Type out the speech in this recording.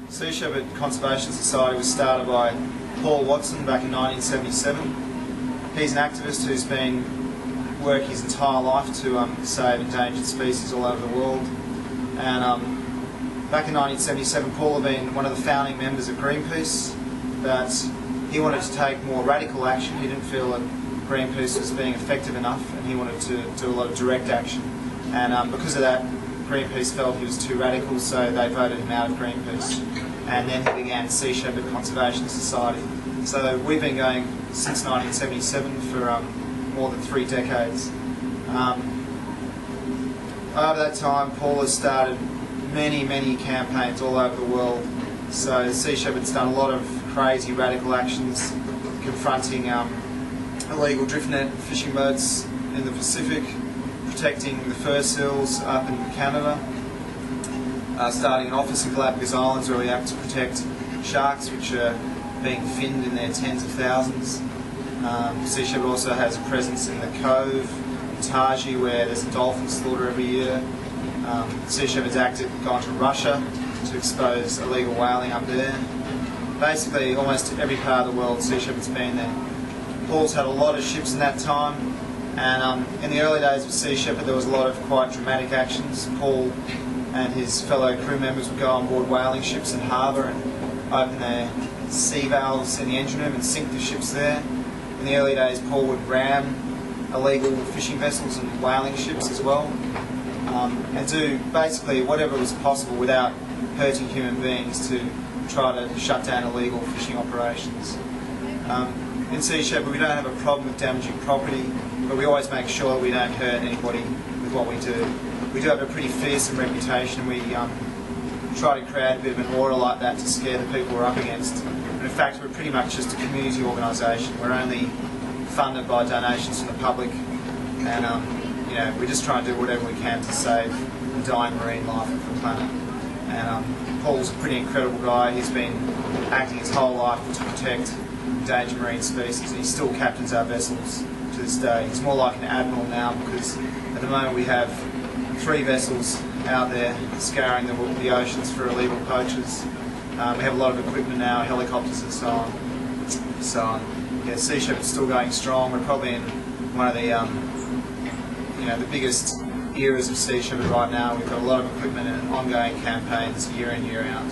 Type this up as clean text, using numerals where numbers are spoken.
Sea Shepherd Conservation Society was started by Paul Watson back in 1977. He's an activist who's been working his entire life to save endangered species all over the world. And back in 1977, Paul had been one of the founding members of Greenpeace, but he wanted to take more radical action. He didn't feel that Greenpeace was being effective enough, and he wanted to do a lot of direct action. And because of that, Greenpeace felt he was too radical, so they voted him out of Greenpeace. And then he began Sea Shepherd Conservation Society. So we've been going since 1977 for more than 3 decades. Over that time, Paul has started many campaigns all over the world. So Sea Shepherd's done a lot of crazy radical actions confronting illegal drift net fishing boats in the Pacific, protecting the fur seals up in Canada, starting an office in Galapagos Islands where we act to protect sharks which are being finned in their tens of thousands. Sea Shepherd also has a presence in the Cove, in Taji, where there's a dolphin slaughter every year. Sea Shepherd's gone to Russia to expose illegal whaling up there. Basically, almost every part of the world, Sea Shepherd's been there. Paul's had a lot of ships in that time, and in the early days of Sea Shepherd there was a lot of quite dramatic actions. Paul and his fellow crew members would go on board whaling ships in harbour and open their sea valves in the engine room and sink the ships there. In the early days, Paul would ram illegal fishing vessels and whaling ships as well, and do basically whatever was possible without hurting human beings to try to shut down illegal fishing operations. In Sea Shepherd we don't have a problem with damaging property, but we always make sure that we don't hurt anybody with what we do. We do have a pretty fearsome reputation. We try to create a bit of an aura like that to scare the people we're up against. But in fact, we're pretty much just a community organisation. We're only funded by donations from the public, and you know, we just try and do whatever we can to save the dying marine life of the planet. And Paul's a pretty incredible guy. He's been acting his whole life to protect endangered marine species, and he still captains our vessels to this day. He's more like an admiral now, because at the moment we have 3 vessels out there scouring the oceans for illegal poachers. We have a lot of equipment now, helicopters and so on. So yeah, Sea Shepherd's still going strong. We're probably in one of the the biggest eras of Sea Shepherd right now. We've got a lot of equipment and ongoing campaigns year in, year out.